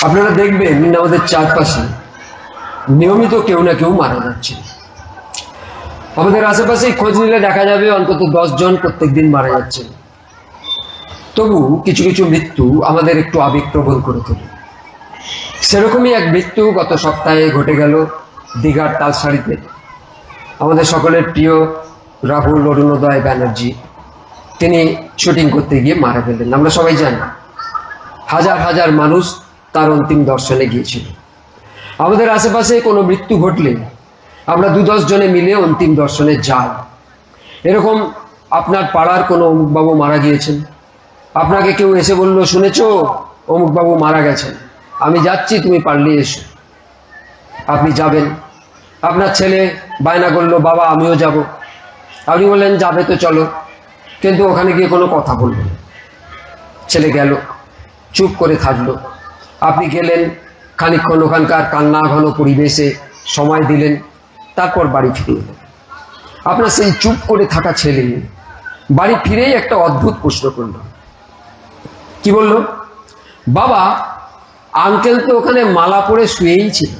আপনারা দেখবেন আমাদের চারপাশে নিয়মিত কেউ না কেউ মারা যাচ্ছে। আমাদের আশেপাশে খোঁজ নিলে দেখা যাবে অন্তত 10 জন প্রত্যেকদিন মারা যাচ্ছে। তবু কিছু কিছু মৃত্যু আমাদের একটু আবেগপ্রবণ করে তোলে। সেরকমই এক মৃত্যু গত সপ্তাহে ঘটে গেল দীঘার তালসারিতে। আমাদের সকলের প্রিয় রাহুল অরুণোদয় ব্যানার্জি, তিনি শুটিং করতে গিয়ে মারা গেলেন। আমরা সবাই জানি হাজার হাজার মানুষ তার অন্তিম দর্শনে গিয়েছিল। আমাদের আশেপাশে কোনো মৃত্যু ঘটলে আমরা 2-10 জনে মিলে অন্তিম দর্শনে যাই। এরকম আপনার পাড়ার কোনো অমুকবাবু মারা গিয়েছেন, আপনাকে কেউ এসে বলল, শুনেছ অমুকবাবু মারা গেছেন, আমি যাচ্ছি, তুমি পারলে এসো। আপনি যাবেন। আপনার ছেলে বায়না করলো, বাবা আমিও যাব। আপনি বললেন, যাবে তো চলো, কিন্তু ওখানে গিয়ে কোনো কথা বলবেন। ছেলে গেল, চুপ করে থাকলো। আপনি গেলেন, খানিকক্ষণ ওখানকার কান্না ঘন পরিবেশে সময় দিলেন, তারপর বাড়ি ফিরে এলেন। আপনার সেই চুপ করে থাকা ছেলে বাড়ি ফিরেই একটা অদ্ভুত প্রশ্ন করল। কি বলল? বাবা, আঙ্কেল তো ওখানে মালা পরে শুয়েই ছিল,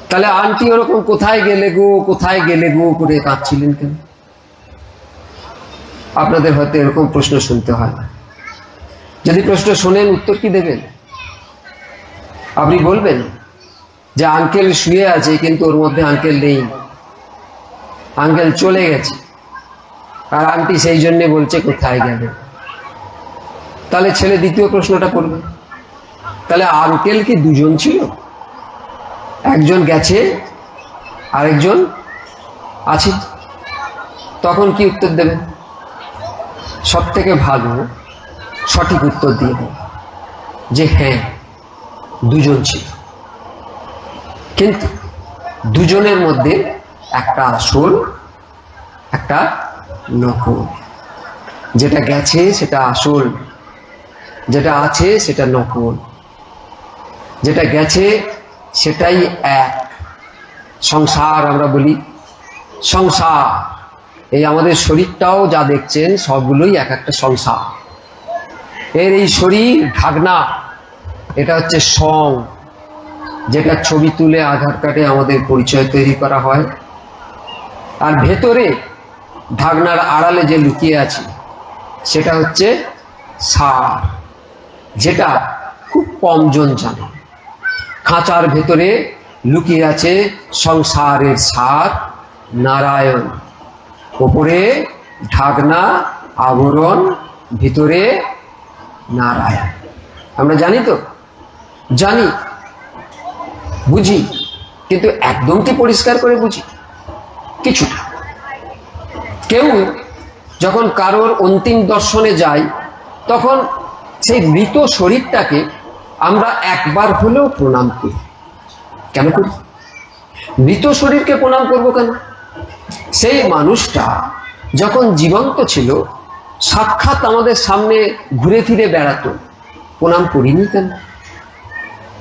তাহলে আন্টি ওরকম কোথায় গেলে গো, কোথায় গেলে গো করে কাঁদছিলেন কেন? আপনাদের হয়তো এরকম প্রশ্ন শুনতে হয় না। যদি প্রশ্ন শোনেন, উত্তর কি দেবেন? আপনি বলবেন যে আঙ্কেল শুয়ে আছে, কিন্তু ওর মধ্যে আঙ্কেল নেই, আঙ্কেল চলে গেছে, আর আন্টি সেই জন্য বলছে কোথায় গেলে। তাহলে ছেলে দ্বিতীয় প্রশ্নটা করবে, তাহলে আঙ্কেল কি 2 জন ছিল? একজন গেছে, আরেকজন আছে। তখন কি উত্তর দেবেন? সব থেকে ভালো সঠিক উত্তর দিয়ে দেন যে হ্যাঁ, 2 জন ছিল, কিন্তু 2 জনের মধ্যে একটা আসল, একটা নকল। যেটা গেছে সেটা আসল, যেটা আছে সেটা নকল। যেটা গেছে সেটাই এক। সংসার আমরা বলি, সংসার। এই আমাদের শরীরটাও যা দেখছেন সবগুলোই এক একটা সংসার। এর এই শরীর ঢাকনা, এটা হচ্ছে সং, যেটা ছবি তুলে আধার কার্ডে আমাদের পরিচয় তৈরি করা হয়। আর ভেতরে ঢাকনার আড়ালে যে লুকিয়ে আছে সেটা হচ্ছে সার, যেটা খুব কম জন জানে। খাঁচার ভেতরে লুকিয়ে আছে সংসারের সার নারায়ণ। ওপরে ঢাকনা, আবরণ, ভিতরে নারায়ণ। আমরা জানি তো, জানি, বুঝি, কিন্তু একদম কি পরিষ্কার করে বুঝি? কিছুটা। কেউ যখন কারোর অন্তিম দর্শনে যায়, তখন সেই মৃত শরীরটাকে আমরা একবার হলেও প্রণাম করি। কেন করি? মৃত শরীরকে প্রণাম করব কেন? সেই মানুষটা যখন জীবন্ত ছিল, সাক্ষাৎ আমাদের সামনে ঘুরে ফিরে বেড়াতো, প্রণাম করিনি কেন?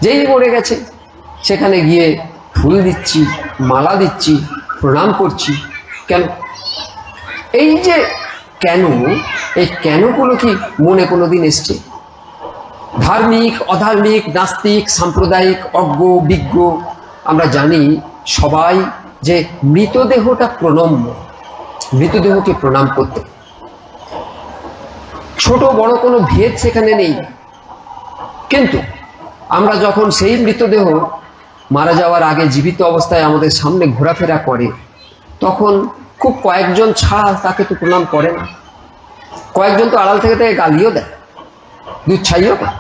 যেই মরে গেছে সেখানে গিয়ে ফুল দিচ্ছি, মালা দিচ্ছি, প্রণাম করছি। কেন? এই যে কেন, এই কেনগুলো কি মনে কোনোদিন এসছে? ধার্মিক, অধার্মিক, নাস্তিক, সাম্প্রদায়িক, অজ্ঞ, বিজ্ঞ, আমরা জানি সবাই যে মৃতদেহটা প্রণম্য, মৃতদেহকে প্রণাম করতে। ছোট বড় কোনো ভেদ সেখানে নেই। কিন্তু আমরা যখন সেই মৃতদেহ মারা যাওয়ার আগে জীবিত অবস্থায় আমাদের সামনে ঘোরাফেরা করে, তখন খুব কয়েকজন ছাড়া তাকে তো প্রণাম করে না। কয়েকজন তো আড়াল থেকে গালিও দেয়, দুচ্ছাইও পায়।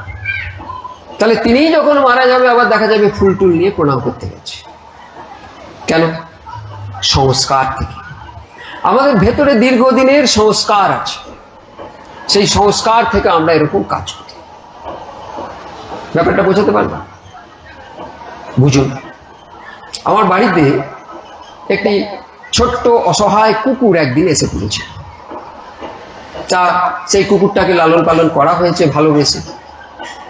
তাহলে তিনিই যখন মারা যাবে, আবার দেখা যাবে ফুল টুল নিয়ে প্রণাম করতে গেছে। কেন? সংস্কার থেকে। আমাদের ভেতরে দীর্ঘদিনের সংস্কার আছে, সেই সংস্কার থেকে আমরা এরকম কাজ করি। ব্যাপারটা বোঝাতে পারবেন? বুঝুন, আমার বাড়িতে একটি ছোট্ট অসহায় কুকুর একদিন এসে পড়েছে। তা সেই কুকুরটাকে লালন পালন করা হয়েছে ভালোবেসে।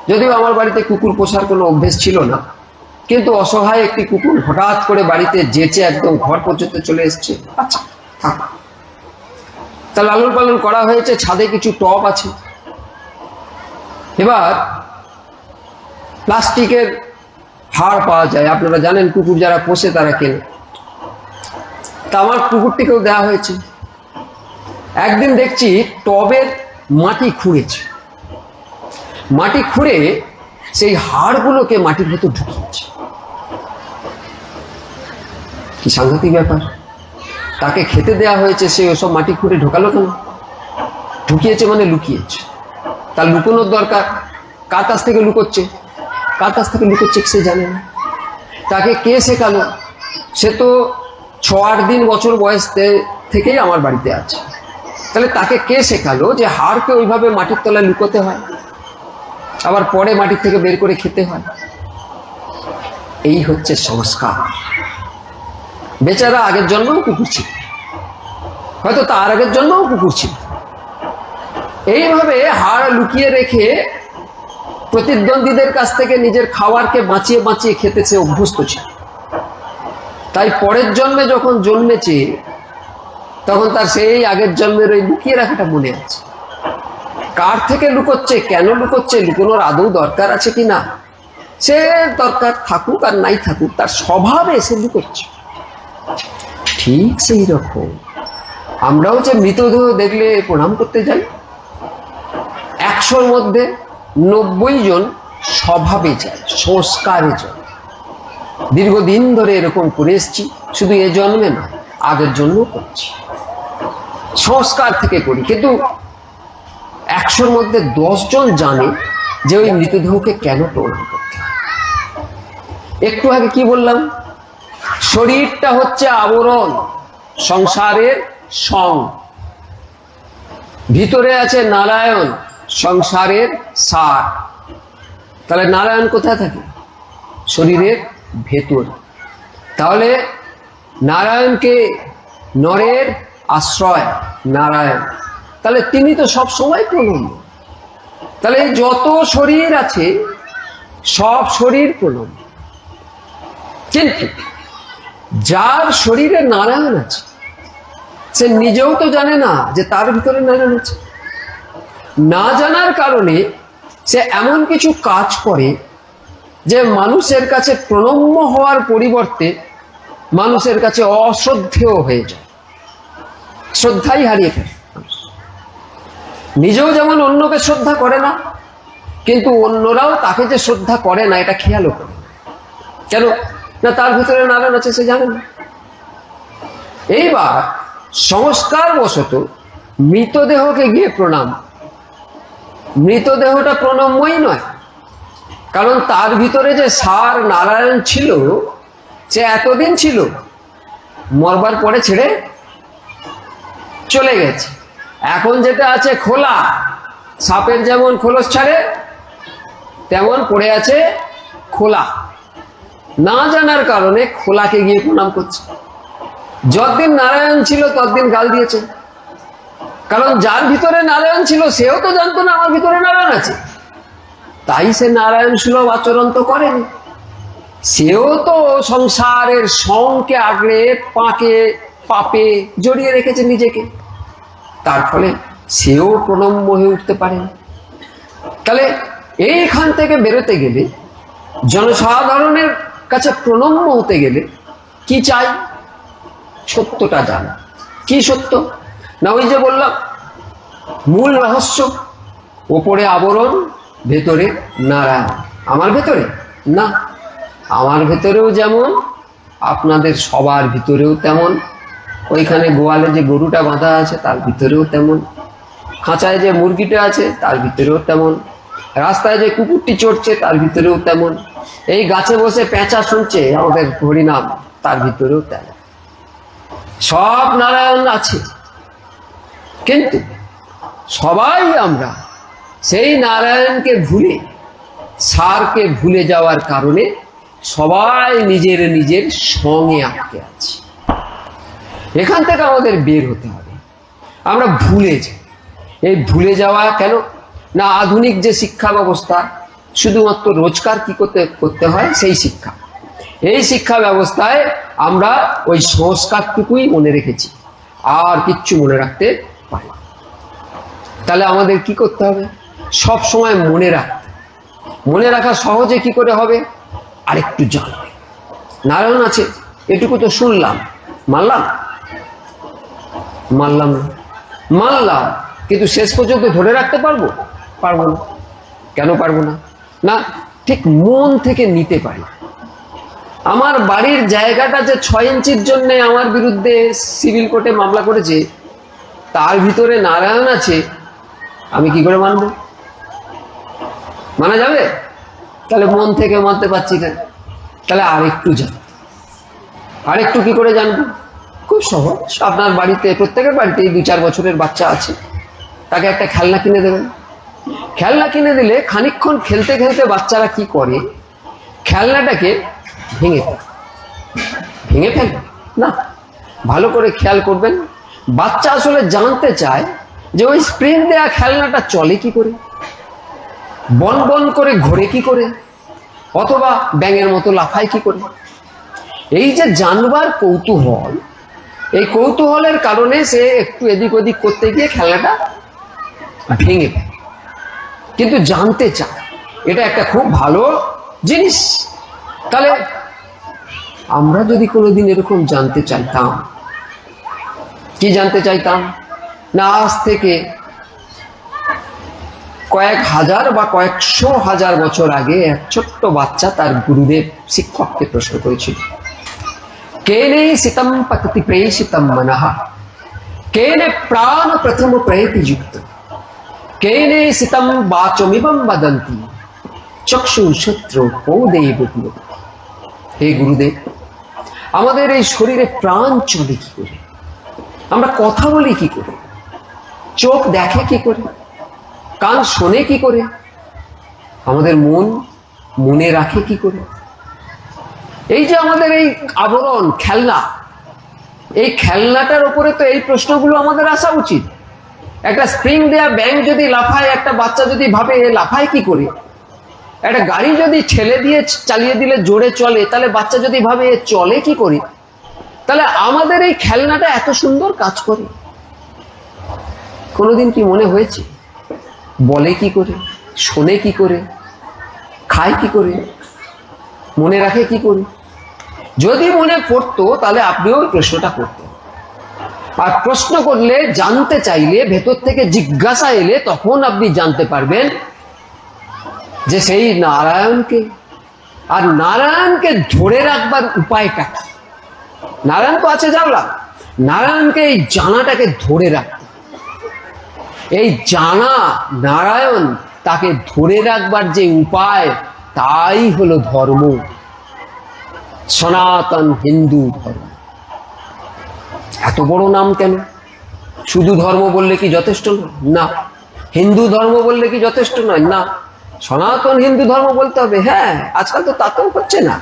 যদিও আমার বাড়িতে কুকুর পোষার কোনো অভ্যেস ছিল না, কিন্তু অসহায় একটি কুকুর হঠাৎ করে বাড়িতে যেচে একদম ঘর পর্যন্ত চলে এসছে। আচ্ছা থাক, তা লালন পালন করা হয়েছে। ছাদে কিছু টব আছে। এবার প্লাস্টিকের হাড় পাওয়া যায়, আপনারা জানেন, কুকুর যারা পোষে তারা কেনে। তা আমার কুকুরটিকেও দেওয়া হয়েছে। একদিন দেখছি টবের মাটি খুঁড়েছে, মাটি খুঁড়ে সেই হাড়গুলোকে মাটির ভেতর ঢুকিয়েছে। কি সাংঘাতিক ব্যাপার! তাকে খেতে দেওয়া হয়েছে, সে ওসব মাটি খুঁড়ে ঢোকালো কেন? ঢুকিয়েছে মানে লুকিয়েছে। তার লুকোনোর দরকার। কার কাছ থেকে লুকোচ্ছে? কার কাছ থেকে লুকোচ্ছে সে জানে না। তাকে কে শেখালো? সে তো 6-8 দিন বছর বয়স থেকেই আমার বাড়িতে আছে। তাহলে তাকে কে শেখালো যে হাড়কে ওইভাবে মাটির তলায় লুকোতে হয়, আবার পরে মাটির থেকে বের করে খেতে হয়? এই হচ্ছে সংস্কার। বেচারা আগের জন্মেও কুকুর ছিল, হয়তো তার আগের জন্মেও কুকুর ছিল। এইভাবে হাড় লুকিয়ে রেখে প্রতিদ্বন্দ্বীদের কাছ থেকে নিজের খাবারকে বাঁচিয়ে বাঁচিয়ে খেতে সে অভ্যস্ত ছিল। তাই পরের জন্মে যখন জন্মেছে তখন তার সেই আগের জন্মের ওই লুকিয়ে রাখাটা মনে আছে। কার থেকে লুকোচ্ছে, কেন লুকোচ্ছে, লুকোনোর আদৌ দরকার আছে কি না, সে দরকার থাকুক আর নাই থাকুক, তার স্বভাবে সে লুকোচ্ছে। ঠিক সেই রকম আমরাও যে মৃতদেহ দেখলে প্রণাম করতে যাই, 100-র মধ্যে 90 জন স্বভাবে যায়, সংস্কারে যায়। দীর্ঘদিন ধরে এরকম করে এসছি, শুধু এ জন্মে না, আগের জন্য করছি, সংস্কার থেকে করি। কিন্তু 100-র মধ্যে 10 জন জানে যে ওই মৃতদেহকে কেন প্রণাম করতে হয়। একটু আগে কি বললাম? শরীরটা হচ্ছে আবরণ, সংসারের সং। ভিতরে আছে নারায়ণ, সংসারের সার। তাহলে নারায়ণ কোথায় থাকে? শরীরের ভেতর। তাহলে নারায়ণকে, নরের আশ্রয় নারায়ণ, তাহলে তিনি তো সব সময় প্রণম্য। তাহলে যত শরীর আছে সব শরীর প্রণম্য। কিন্তু যার শরীরে নারায়ণ আছে সে নিজেও তো জানে না যে তার ভিতরে নারায়ণ আছে। না জানার কারণে সে এমন কিছু কাজ করে যে মানুষের কাছে প্রণম্য হওয়ার পরিবর্তে মানুষের কাছে অশ্রদ্ধেয় হয়ে যায়, শ্রদ্ধাই হারিয়ে ফেলে। নিজেও যেমন অন্যকে শ্রদ্ধা করে না, কিন্তু অন্যরাও তাকে যে শ্রদ্ধা করে না এটা খেয়ালও করে। কেন না? তার ভিতরে নারায়ণ আছে, সে জানে না। এইবার সংস্কার বশত মৃতদেহকে গিয়ে প্রণাম। মৃতদেহটা প্রণম্যই নয়, কারণ তার ভিতরে যে সার নারায়ণ ছিল সে এতদিন ছিল, মরবার পরে ছেড়ে চলে গেছে। এখন যেটা আছে খোলা, সাপের যেমন খোলস ছাড়ে তেমন পড়ে আছে খোলা। না জানার কারণে খোলাকে গিয়ে প্রণাম করছে। যতদিন নারায়ণ ছিল ততদিন গাল দিয়েছে, কারণ যার ভিতরে নারায়ণ ছিল সেও তো জানতো না আমার ভিতরে নারায়ণ আছে, তাই সে নারায়ণ সুলভ আচরণ তো করেনি। সেও তো সংসারের সঙ্গে আগলে পাকে পাপে জড়িয়ে রেখেছে নিজেকে, তার ফলে সেও প্রণম্য হয়ে উঠতে পারে। তাহলে এইখান থেকে বেরোতে গেলে, জনসাধারণের কাছে প্রণম্য হতে গেলে কি চাই? সত্যটা জানা। কি সত্য? না ওই যে বললাম মূল রহস্য, ওপরে আবরণ, ভেতরে নারায়ণ। আমার ভেতরে না, আমার ভেতরেও যেমন আপনাদের সবার ভিতরেও তেমন। ওইখানে গোয়ালে যে গরুটা বাঁধা আছে তার ভিতরেও তেমন, খাঁচায় যে মুরগিটা আছে তার ভিতরেও তেমন, রাস্তায় যে কুকুরটি চড়ছে তার ভিতরেও তেমন, এই গাছে বসে পেঁচা শুনছে আমাদের হরিনাম তার ভিতরেও তেমন। সব নারায়ণ আছে, কিন্তু সবাই আমরা সেই নারায়ণকে ভুলে, সারকে ভুলে যাওয়ার কারণে সবাই নিজের নিজের সঙ্গে আটকে আছি। এখান থেকে আমাদের বের হতে হবে। আমরা ভুলে যাই। এই ভুলে যাওয়া কেন? না আধুনিক যে শিক্ষা ব্যবস্থা, শুধুমাত্র রোজগার কি করতে হয় সেই শিক্ষা। এই শিক্ষা ব্যবস্থায় আমরা ওই সংস্কারটুকুই মনে রেখেছি, আর কিচ্ছু মনে রাখতে পারি। তাহলে আমাদের কি করতে হবে? সব সময় মনে রাখতে, মনে রাখা সহজে কি করে হবে? আরেকটু জানবে। নারায়ণ আছে এটুকু তো শুনলাম, মানলাম মানলাম না, মানলাম, কিন্তু শেষ পর্যন্ত ধরে রাখতে পারবো? পারবো না। কেন পারবো না? না, ঠিক মন থেকে নিতে পারি। আমার বাড়ির জায়গাটা যে 6 ইঞ্চির জন্য আমার বিরুদ্ধে সিভিল কোর্টে মামলা করেছে, তার ভিতরে নারায়ণ আছে, আমি কি করে মানবো? মানা যাবে? তাহলে মন থেকে মানতে পারছি কেন? তাহলে আরেকটু জানবো। আরেকটু কি করে জানবো? খুব সহজ। আপনার বাড়িতে, প্রত্যেকের বাড়িতেই 2-4 বছরের বাচ্চা আছে, তাকে একটা খেলনা কিনে দেবেন। খেলনা কিনে দিলে খানিকক্ষণ খেলতে খেলতে বাচ্চারা কি করে? খেলনাটাকে ভেঙে ফেলে না। ভালো করে খেয়াল করবেন, বাচ্চা আসলে জানতে চায় যে ওই স্প্রিং দেয়া খেলনাটা চলে কি করে, বন বন করে ঘোরে কি করে, অথবা ব্যাঙের মতো লাফায় কি করে। এই যে জানবার কৌতূহল, এই কৌতূহলের কারণে সে একটু এদিক ওদিক করতে গিয়ে খেলনাটা ভেঙে ফেলে, কিন্তু জানতে চায়। এটা একটা খুব ভালো জিনিস। তাহলে আমরা যদি কোনোদিন এরকম জানতে চাইতাম, কি জানতে চাইতাম? না, আজ থেকে কয়েক হাজার বা কয়েকশো হাজার বছর আগে এক ছোট্ট বাচ্চা তার গুরুদেব শিক্ষককে প্রশ্ন করেছিল, কেনে সিতম পততি প্রেষিতম মনঃ, কেনে প্রাণ প্রথম প্রয়তি যুক্ত, কেনে সিতম বাচমিবম বদন্তি, চক্ষু শত্রু কৌদেব। হে গুরুদেব, আমাদের এই শরীরে প্রাণ চলে কি করে? আমরা কথা বলি কি করে? চোখ দেখে কি করে? কান শোনে কি করে? আমাদের মন মনে রাখে কি করে? এই যে আমাদের এই আবরণ খেলনা, এই খেলনাটার উপরে তো এই প্রশ্নগুলো আমাদের আসা উচিত। একটা স্প্রিং দেয়া ব্যাঙ যদি লাফায়, একটা বাচ্চা যদি ভাবে লাফায় কি করে, একটা গাড়ি যদি ঠেলে দিয়ে চালিয়ে দিলে জোরে চলে, তাহলে বাচ্চা যদি ভাবে চলে কি করে, তাহলে আমাদের এই খেলনাটা এত সুন্দর কাজ করে। কোনোদিন কি মনে হয়েছে? বলে কি করে, শোনে কি করে, খায় কি করে, মনে রাখে কি করে? যদি মনে পড়তো তাহলে আপনিও ওই প্রশ্নটা করতেন। আর প্রশ্ন করলে, জানতে চাইলে, ভেতর থেকে জিজ্ঞাসা এলে, তখন আপনি জানতে পারবেন যে সেই নারায়ণকে, আর নারায়ণকে ধরে রাখবার উপায়টা। নারায়ণ তো আছে জানলাম, নারায়ণকে এই জানাটাকে ধরে রাখতে, এই জানা নারায়ণ, তাকে ধরে রাখবার যে উপায়, তাই হলো ধর্ম, সনাতন হিন্দু ধর্ম। এত বড় নাম কেন? শুধু ধর্ম বললে কি যথেষ্ট নয়? না। হিন্দু ধর্ম বললে কি যথেষ্ট নয়? না। সনাতন হিন্দু ধর্ম বলতে হবে। হ্যাঁ, আজকাল তো তাতেও হচ্ছে না,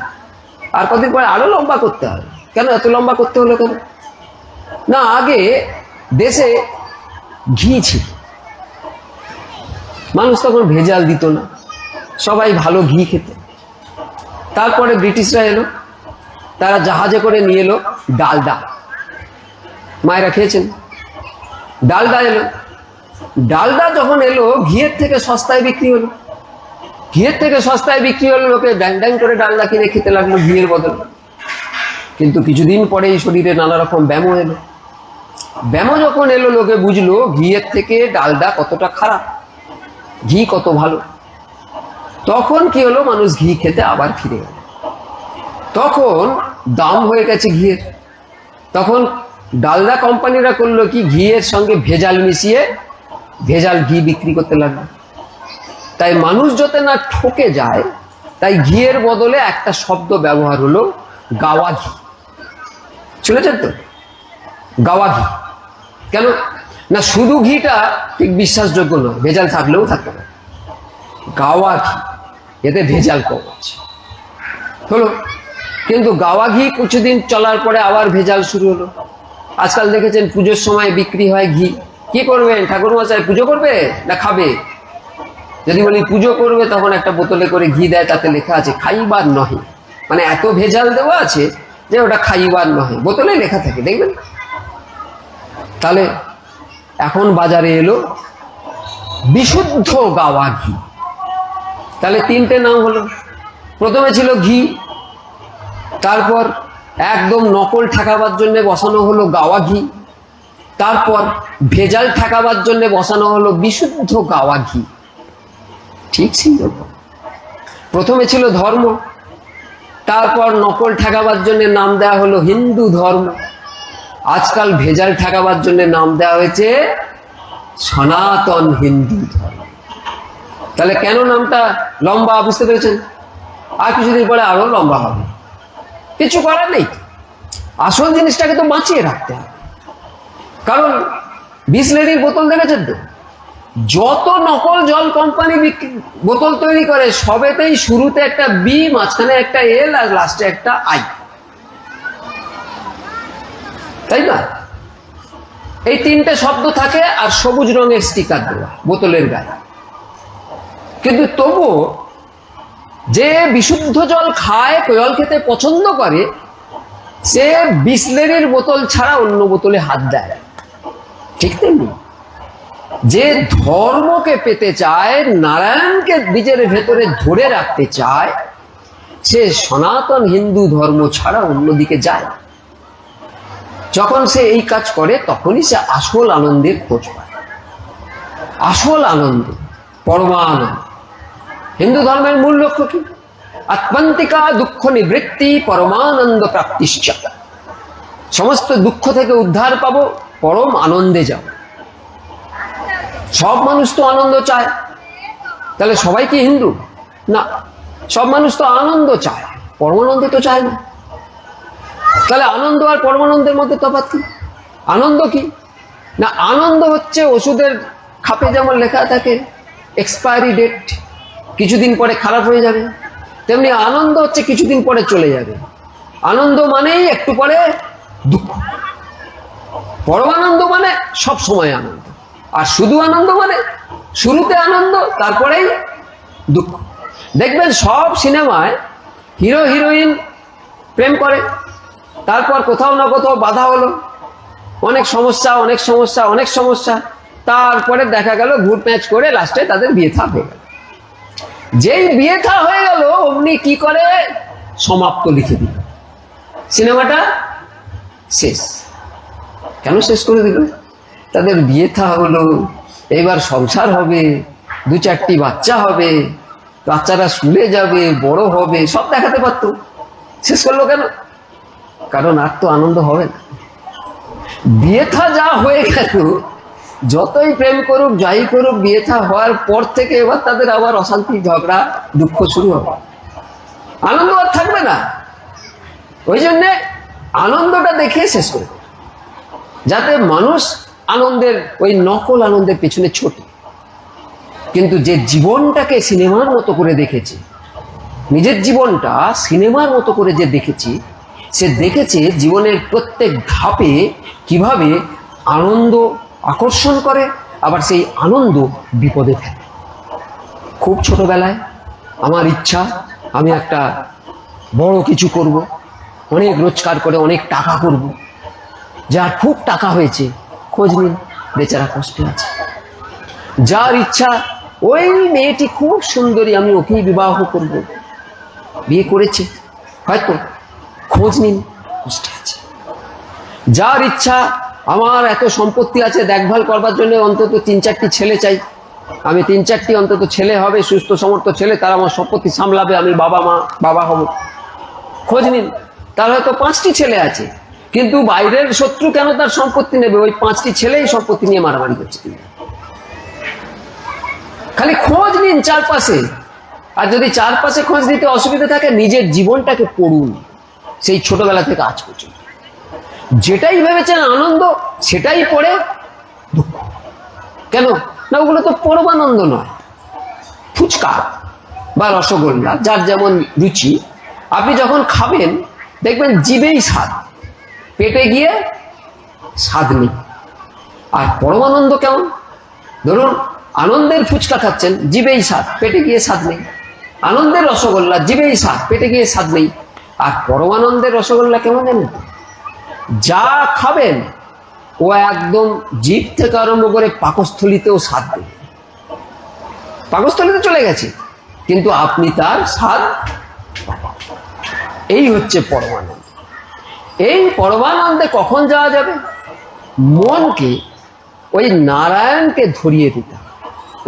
আর কদিন পরে আরো লম্বা করতে হবে। কেন এত লম্বা করতে হলো কেন? না, আগে দেশে ঘি ছিল, মানুষ তখন ভেজাল দিত না, সবাই ভালো ঘি খেত। তারপরে ব্রিটিশরা এলো, তারা জাহাজে করে নিয়ে এলো ডালডা। মায়েরা খেয়েছেন? ডালডা এলো। ডালডা যখন এলো, ঘিয়ের থেকে সস্তায় বিক্রি হলো। ঘিয়ের থেকে সস্তায় বিক্রি হলো, লোকে ড্যাং ড্যাং করে ডালডা কিনে খেতে লাগলো ঘিয়ের বদলে। কিন্তু কিছুদিন পরেই শরীরে নানা রকম ব্যামো এলো। ব্যামো যখন এলো, লোকে বুঝলো ঘিয়ের থেকে ডালডা কতটা খারাপ, ঘি কত ভালো। তখন কি হলো? মানুষ ঘি খেতে আবার ফিরে গেল। তখন দাম হয়ে গেছে ঘিয়ের। তখন ডালডা কোম্পানিরা করলো কি, ঘিয়ের সঙ্গে ভেজাল মিশিয়ে ভেজাল ঘি বিক্রি করতে লাগলো। তাই মানুষ যাতে না ঠকে যায়, তাই ঘিয়ের বদলে একটা শব্দ ব্যবহার হলো, গাওয়া ঘি। শুনেছেন তো? গাওয়া ঘি। কেন না? শুধু ঘিটা ঠিক বিশ্বাসযোগ্য নয়, ভেজাল থাকলেও থাকতে পারে। গাওয়া ঘি, এতে ভেজাল কম আছে হলো। কিন্তু গাওয়া ঘি কিছুদিন চলার পরে আবার ভেজাল শুরু হলো। আজকাল দেখেছেন পুজোর সময় বিক্রি হয় ঘি। কি করবেন ঠাকুরমশাই? পুজো করবে না খাবে? যদি বলি পুজো করবে, তখন একটা বোতলে করে ঘি দেয়, তাতে লেখা আছে খাইবার নহে। মানে এত ভেজাল দেওয়া আছে যে ওটা খাইবার নহে, বোতলে লেখা থাকে, দেখবেন। তাহলে এখন বাজারে এলো বিশুদ্ধ গাওয়া ঘি। তাহলে তিনটে নাম হলো। প্রথমে ছিল ঘি, তারপর একদম নকল ঠেকাবার জন্য বসানো হলো গাওয়া ঘি, তারপর ভেজাল ঠেকাবার জন্য বসানো হলো বিশুদ্ধ গাওয়া ঘি। ঠিক ছিল। প্রথমে ছিল ধর্ম, তারপর নকল ঠেকাবার জন্য নাম দেওয়া হলো হিন্দু ধর্ম, আজকাল ভেজাল ঠেকাবার জন্য নাম দেওয়া হয়েছে সনাতন হিন্দু ধর্ম। তাহলে কেন নামটা লম্বা, বুঝতে পেরেছেন? আর কিছুদিন পরে আরো লম্বা হবে, কিছু করার নেই। আসল জিনিসটাকে তো বাঁচিয়ে রাখতে হবে। কারণ বিসলেরির বোতল দেখেছেন তো, যত নকল জল কোম্পানি বোতল তৈরি করে সবেতেই শুরুতে একটা বি, মাঝখানে একটা এল, আর লাস্টে একটা আই, তাই না? এই তিনটে শব্দ থাকে, আর সবুজ রঙের স্টিকার দেওয়া বোতলের গায়ে। কিন্তু তবু যে বিশুদ্ধ জল খায়, জল খেতে পছন্দ করে, সে বিসলেরির বোতল ছাড়া অন্য বোতলে হাত দেয়। ঠিক তেমনি যে ধর্মকে পেতে চায়, নারায়ণকে নিজের ভেতরে ধরে রাখতে চায়, সে সনাতন হিন্দু ধর্ম ছাড়া অন্যদিকে যায়। যখন সে এই কাজ করে তখনই সে আসল আনন্দের খোঁজ পায়। আসল আনন্দ, পরমানন্দ। হিন্দু ধর্মের মূল লক্ষ্য কি? আত্মান্তিকা দুঃখ নিবৃত্তি পরমানন্দ প্রাপ্তিশ্চ। সমস্ত দুঃখ থেকে উদ্ধার পাবো, পরম আনন্দে যাব। সব মানুষ তো আনন্দ চায়, তাহলে সবাই কি হিন্দু? না, সব মানুষ তো আনন্দ চায়, পরমানন্দ তো চায় না। তাহলে আনন্দ আর পরমানন্দের মধ্যে তফাৎ কি? আনন্দ কি না, আনন্দ হচ্ছে ওষুধের খাপে যেমন লেখা থাকে এক্সপায়ারি ডেট, কিছুদিন পরে খারাপ হয়ে যাবে, তেমনি আনন্দ হচ্ছে কিছুদিন পরে চলে যাবে। আনন্দ মানেই একটু পরে দুঃখ, পরমানন্দ মানে সব সময় আনন্দ, আর শুধু আনন্দ মানে শুরুতে আনন্দ, তারপরেই দুঃখ। দেখবেন সব সিনেমায় হিরো হিরোইন প্রেম করে, তারপর কোথাও না কোথাও বাধা হলো, অনেক সমস্যা অনেক সমস্যা অনেক সমস্যা, তারপরে দেখা গেল ঘুট ম্যাচ করে লাস্টে তাদের বিয়ে থা হয়ে গেল। যেই বিয়ে থা হয়ে গেল অমনি কি করে সমাপ্ত লিখে দিল, সিনেমাটা শেষ। কেন শেষ করে দিল? তাদের বিয়ে থা হলো, এবার সংসার হবে, 2-4টি বাচ্চা হবে, বাচ্চারা স্কুলে যাবে, বড় হবে, সব দেখাতে পারতো। শেষ করলো কেন? কারণ আর তো আনন্দ হবে না। বিয়ে থা যা হয়ে গেল, যতই প্রেম করুক যাই করুক, বিয়ে থা হওয়ার পর থেকে এবার তাদের আবার অশান্তি, ঝগড়া, দুঃখ শুরু হবে, আনন্দ আর থাকবে না। ওই জন্যে আনন্দটা দেখে শেষ করে, যাতে মানুষ আনন্দের, ওই নকল আনন্দের পেছনে ছোটে। কিন্তু যে জীবনটাকে সিনেমার মতো করে দেখেছে, নিজের জীবনটা সিনেমার মতো করে যে দেখেছে, সে দেখেছে জীবনের প্রত্যেক ধাপে কিভাবে আনন্দ আকর্ষণ করে, আবার সেই আনন্দ বিপদে ফেলে। খুব ছোটবেলায় আমার ইচ্ছা আমি একটা বড় কিছু করব, অনেক রোজগার করে অনেক টাকা করব। যার খুব টাকা হয়েছে খোঁজ নিন, বেচারা কষ্টে আছে। যার ইচ্ছা ওই মেয়েটি খুব সুন্দরী, আমি ওকেই বিবাহ করব, বিয়ে করেছে হয়তো, খোঁজ নিন, কষ্টে আছে। যার ইচ্ছা আমার এত সম্পত্তি আছে, দেখভাল করবার জন্য অন্তত 3-4টি ছেলে চাই, আমি 3-4টি অন্তত ছেলে হবে, সুস্থ সমর্থ ছেলে, তারা আমার সম্পত্তি সামলাবে, আমি বাবা হব, খোঁজ নিন। তার হয়তো 5টি ছেলে আছে, কিন্তু বাইরের শত্রু কেন তার সম্পত্তি নেবে? ওই 5টি ছেলেই সম্পত্তি নিয়ে মারামারি করছে। খালি খোঁজ নিন চারপাশে। আর যদি চারপাশে খোঁজ নিতে অসুবিধা থাকে, নিজের জীবনটাকে পড়ুন, সেই ছোটবেলা থেকে আজ পর্যন্ত যেটাই ভেবেছেন আনন্দ, সেটাই পড়ে দুঃখ। কেন না? ওগুলো তো পরমানন্দ নয়। ফুচকা বা রসগোল্লা, যার যেমন রুচি, আপনি যখন খাবেন দেখবেন জিভেই স্বাদ, পেটে গিয়ে স্বাদ নেই। আর পরমানন্দ কেমন? ধরুন আনন্দের ফুচকা খাচ্ছেন, জিভেই স্বাদ, পেটে গিয়ে স্বাদ নেই। আনন্দের রসগোল্লা, জিভেই স্বাদ, পেটে গিয়ে স্বাদ নেই। আর পরমানন্দের রসগোল্লা কেমন জানেন? যা খাবেন ও একদম জিভ থেকে আরম্ভ করে পাকস্থলিতেও স্বাদ দেবে, পাকস্থলিতে চলে গেছে, কিন্তু আপনি তার স্বাদ পাবেন। এই হচ্ছে পরমানন্দ। এই পরমানন্দে কখন যাওয়া যাবে? মনকে ওই নারায়ণকে ধরিয়ে দিতে হবে।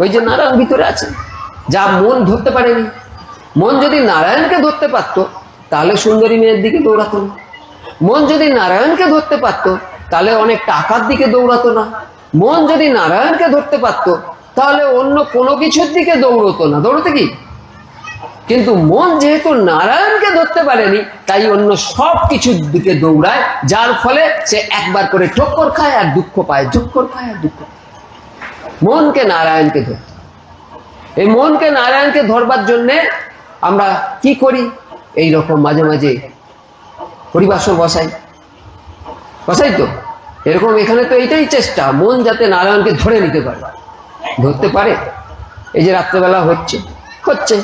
ওই যে নারায়ণ ভিতরে আছেন, যা মন ধরতে পারেনি। মন যদি নারায়ণকে ধরতে পারতো তাহলে সুন্দরী মেয়ের দিকে দৌড়াতো না। মন যদি নারায়ণকে ধরতে পারতো তাহলে অনেক টাকার দিকে দৌড়াতো না। মন যদি নারায়ণকে ধরতে পারতো তাহলে অন্য কোনো কিছুর দিকে দৌড়তো না। দৌড়তে কি? কিন্তু মন যেহেতু নারায়ণকে ধরতে পারেনি, তাই অন্য সব কিছুর দিকে দৌড়ায়, যার ফলে সে একবার করে ঠক্কর খায় আর দুঃখ পায়, ঠক্কর খায় আর দুঃখ পায়। মনকে নারায়ণকে ধরতে, এই মনকে নারায়ণকে ধরবার জন্যে আমরা কি করি? এই রকম মাঝে মাঝে হরিবাসর বসাই তো এরকম। এখানে তো এইটাই চেষ্টা, মন যাতে নারায়ণকে ধরে নিতে পারে। ধরতে পারে? এই যে রাত্রেবেলা হচ্ছে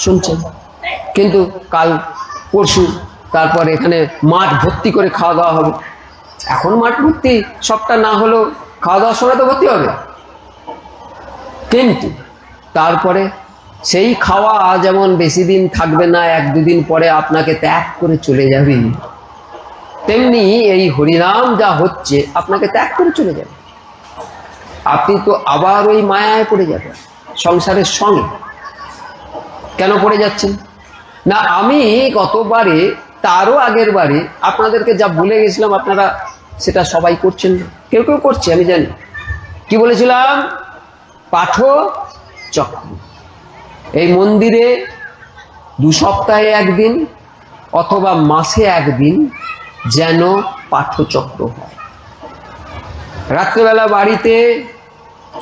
শুনছেন, কিন্তু কাল পরশু তারপর এখানে মাঠ ভর্তি করে খাওয়া দাওয়া হবে। এখন মাঠ ভর্তি সবটা না হলেও খাওয়া দাওয়ার সময় তো ভর্তি হবে। কিন্তু তারপরে সেই খাওয়া যেমন বেশি দিন থাকবে না, 1-2 দিন পরে আপনাকে ত্যাগ করে চলে যাবে, তেমনি এই হরিনাম যা হচ্ছে আপনাকে ত্যাগ করে চলে যাবে। আপনি তো আবার ওই মায়ায় পড়ে যাবেন সংসারের সঙ্গে। কেন পড়ে যাচ্ছেন না? আমি গতবারে তারও আগের বারে আপনাদেরকে যা বলে গেছিলাম, আপনারা সেটা সবাই করছেন না, কেউ কেউ করছে আমি জানি। কি বলেছিলাম? পাঠচক্র। এই মন্দিরে 2 সপ্তাহে 1 দিন অথবা মাসে 1 দিন যেন পাঠচক্র হয়। রাত্রেবেলা বাড়িতে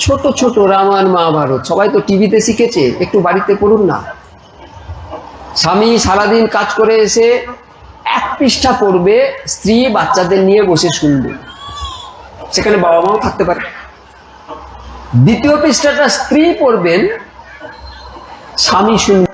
ছোট ছোট রামায়ণ মহাভারত, সবাই তো টিভিতে শিখেছে, একটু বাড়িতে পড়ুন না। স্বামী সারাদিন কাজ করে এসে 1 পৃষ্ঠা পড়বে, স্ত্রী বাচ্চাদের নিয়ে বসে শুনবে, সেখানে বাবা মাও থাকতে পারে। 2য় পৃষ্ঠাটা স্ত্রী পড়বেন, স্বামী শুনবে।